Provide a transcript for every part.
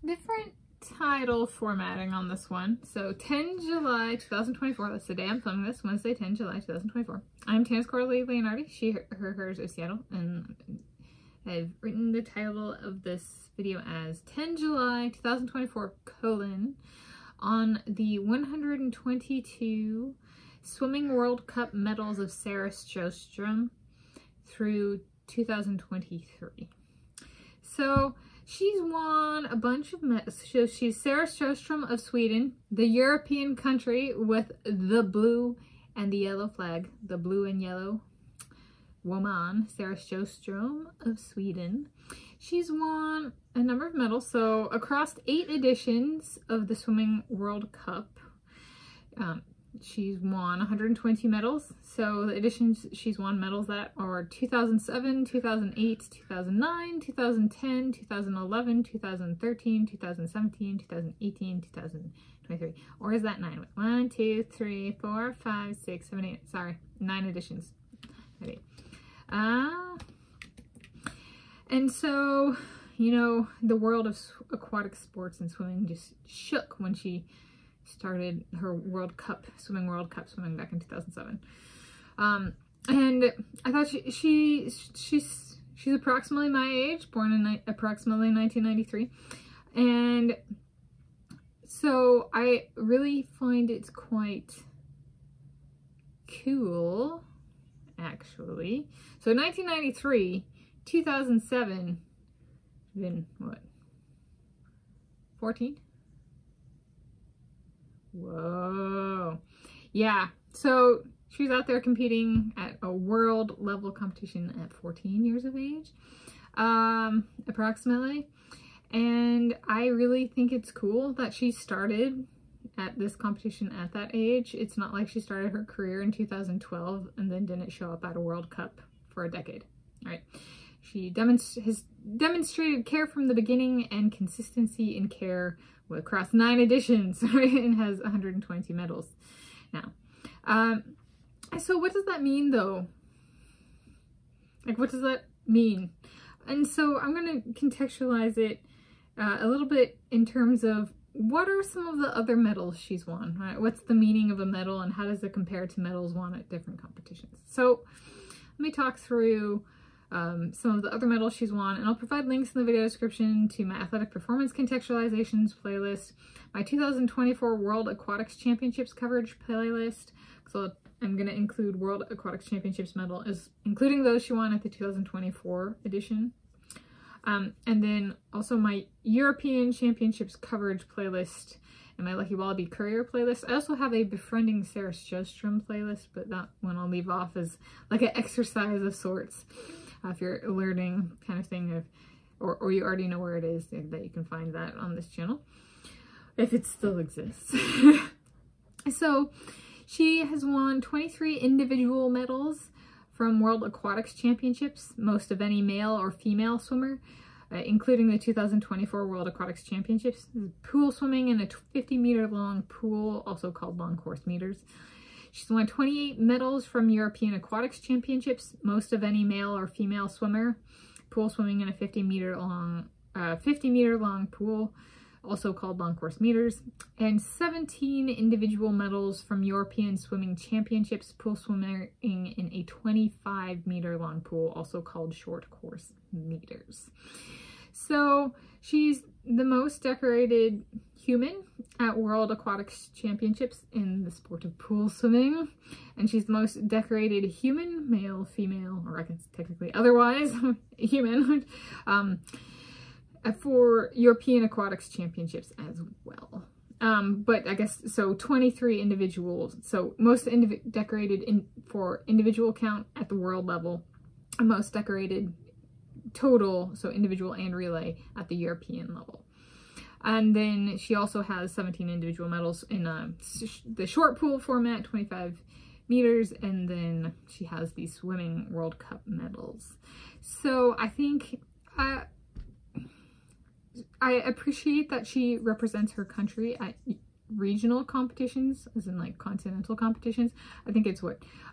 different title formatting on this one. So 10 July 2024, that's the day I'm filming this, Wednesday 10 July 2024. I'm Tanis Coralee Leonhardi, she, her, hers of Seattle, and I've written the title of this video as 10 July 2024, on the 122 Swimming World Cup medals of Sarah Sjöström through 2023. So she's won a bunch of medals. So she's Sarah Sjöström of Sweden, the European country with the blue and the yellow flag, the blue and yellow woman, Sarah Sjöström of Sweden. She's won a number of medals, so across 8 editions of the Swimming World Cup, she's won 120 medals. So the editions she's won medals that are 2007, 2008, 2009, 2010, 2011, 2013, 2017, 2018, 2023. Or is that 9? 1, 2, 3, 4, 5, 6, 7, 8. Sorry, 9 editions. Maybe. And so, you know, the world of aquatic sports and swimming just shook when she started her Swimming World Cup swimming back in 2007. And I thought she's approximately my age, born in approximately 1993. And so I really find it's quite cool, actually. So 1993, 2007, been what, 14? Whoa. Yeah, so she was out there competing at a world level competition at 14 years of age, approximately. And I really think it's cool that she started at this competition at that age. It's not like she started her career in 2012 and then didn't show up at a World Cup for a decade, right? She has demonstrated care from the beginning and consistency in care across 9 editions, right? And has 120 medals now. So what does that mean, though? Like, what does that mean? And so I'm going to contextualize it a little bit in terms of what are some of the other medals she's won, right? What's the meaning of a medal and how does it compare to medals won at different competitions? So let me talk through some of the other medals she's won, and I'll provide links in the video description to my athletic performance contextualizations playlist, my 2024 World Aquatics Championships coverage playlist, so I'm going to include World Aquatics Championships medal as including those she won at the 2024 edition, and then also my European Championships coverage playlist and my Lucky Wallaby Courier playlist. I also have a Befriending Sarah Sjöström playlist, but that one I'll leave off as like an exercise of sorts. If you're learning kind of thing, or you already know where it is, that you can find that on this channel, if it still exists. So she has won 23 individual medals from World Aquatics Championships, most of any male or female swimmer, including the 2024 World Aquatics Championships. Pool swimming in a 50-meter long pool, also called long course meters. She's won 28 medals from European Aquatics Championships, most of any male or female swimmer, pool swimming in a 50-meter long pool, also called long course meters, and 17 individual medals from European Swimming Championships, pool swimming in a 25-meter long pool, also called short course meters. So she's the most decorated human at World Aquatics Championships in the sport of pool swimming, and she's the most decorated human, male, female, or I guess technically otherwise human, for European Aquatics Championships as well. But I guess, so 23 individuals, so most decorated for individual count at the world level, and most decorated total, so individual and relay, at the European level. And then she also has 17 individual medals in the short pool format, 25 meters, and then she has the Swimming World Cup medals. So I think I appreciate that she represents her country at regional competitions, as in like continental competitions. I think it's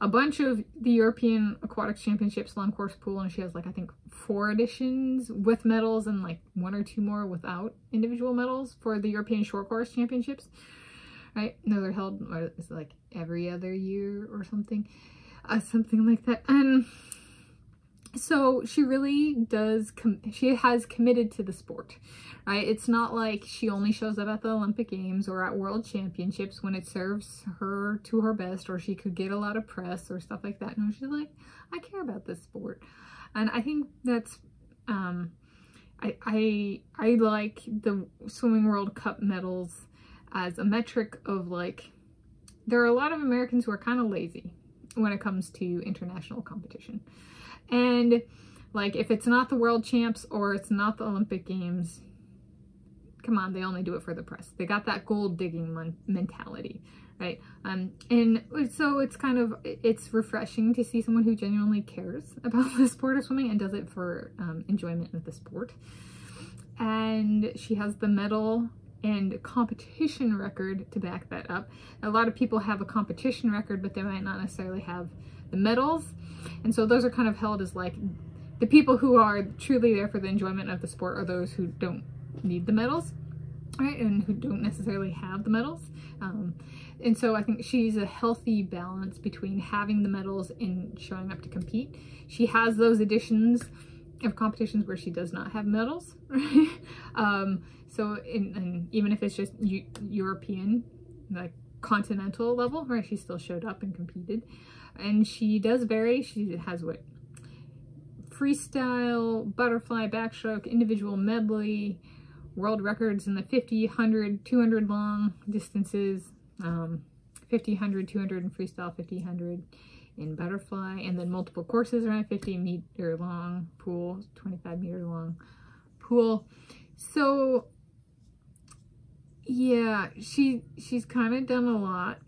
a bunch of the European Aquatics Championships long course pool, and she has like, I think 4 editions with medals and like 1 or 2 more without individual medals for the European Short Course Championships. Right? No, they're held, it's like every other year or something. Something like that. And so she really does, she has committed to the sport, right? It's not like she only shows up at the Olympic Games or at World Championships when it serves her to her best, or she could get a lot of press or stuff like that. No, she's like, I care about this sport. And I think that's, I like the Swimming World Cup medals as a metric of like, there are a lot of Americans who are kind of lazy when it comes to international competition. And like, if it's not the World Champs or it's not the Olympic Games, come on, they only do it for the press. They got that gold digging mentality, right? And so it's kind of, it's refreshing to see someone who genuinely cares about the sport of swimming and does it for enjoyment of the sport. And she has the medal and competition record to back that up. A lot of people have a competition record, but they might not necessarily have the medals. And so those are kind of held as like, the people who are truly there for the enjoyment of the sport are those who don't need the medals, right? And who don't necessarily have the medals. And so I think she's a healthy balance between having the medals and showing up to compete. She has those editions of competitions where she does not have medals, right? So even if it's just European, like continental level, right, she still showed up and competed. And she does vary. She has what? Freestyle, butterfly, backstroke, individual medley, world records in the 50, 100, 200 long distances, 50, 100, 200 in freestyle, 50, 100 in butterfly, and then multiple courses around 50-meter long pool, 25-meter long pool. So yeah, she's kind of done a lot,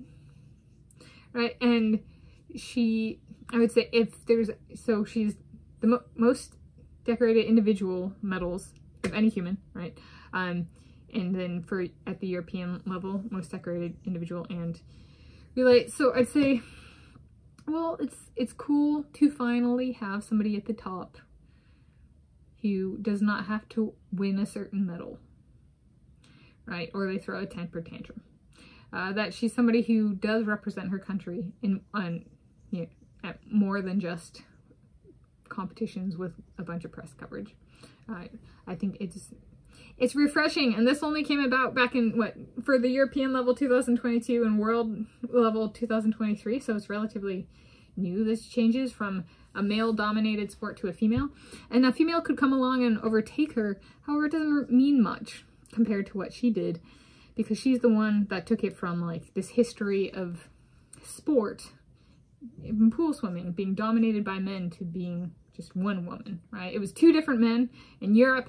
right? And I would say so she's the most decorated individual medals of any human, right? And then at the European level, most decorated individual and relay. So I'd say, well, it's cool to finally have somebody at the top who does not have to win a certain medal, right? Or they throw a temper tantrum. That she's somebody who does represent her country at more than just competitions with a bunch of press coverage. I think it's refreshing, and this only came about back in for the European level 2022 and world level 2023, so it's relatively new. This changes from a male-dominated sport to a female, and a female could come along and overtake her. However, it doesn't mean much compared to what she did, because she's the one that took it from like this history of sport in pool swimming being dominated by men to being just one woman, right? It was 2 different men in Europe,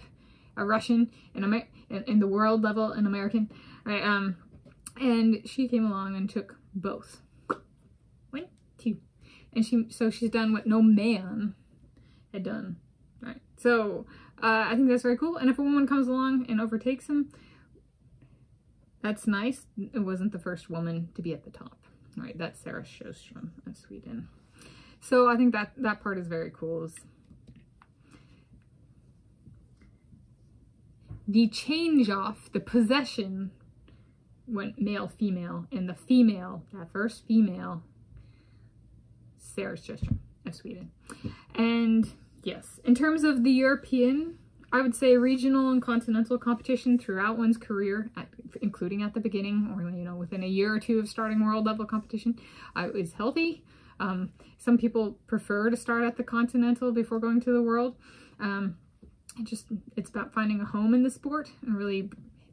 a Russian and in the world level, an American, right? And she came along and took both. 1, 2, and she's done what no man had done, right? So I think that's very cool. And if a woman comes along and overtakes him, that's nice. It wasn't the first woman to be at the top, right? That's Sarah Sjöström of Sweden. So I think that part is very cool. The change off, the possession went male-female, and the female, that first female, Sarah Sjöström of Sweden. And yes, in terms of the European, I would say regional and continental competition throughout one's career, including at the beginning or within a year or 2 of starting world level competition, is healthy. Some people prefer to start at the continental before going to the world. It's about finding a home in the sport and really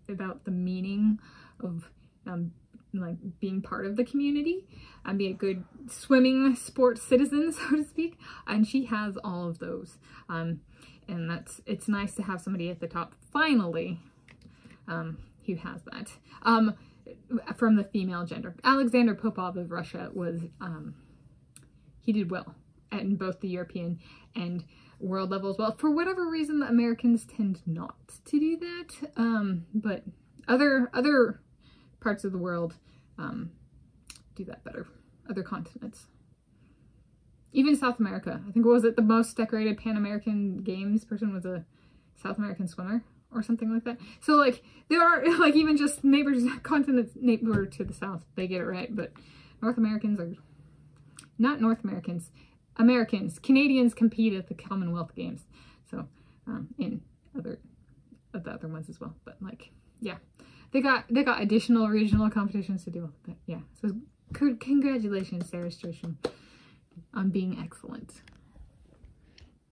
about the meaning of like being part of the community and be a good swimming sports citizen, so to speak. And she has all of those. And it's nice to have somebody at the top finally who has that. From the female gender. Alexander Popov of Russia was he did well in both the European and world level as well. For whatever reason, the Americans tend not to do that. But other parts of the world do that better. Other continents. Even South America. I think, was it the most decorated Pan American Games person was a South American swimmer or something like that. So like there are like even just neighbors, continents neighbor to the south, they get it right. But North Americans are not North Americans. Americans, Canadians compete at the Commonwealth Games. So in the other ones as well. But like, yeah, they got additional regional competitions to deal with. But yeah, so congratulations, Sarah Sjöström, on being excellent.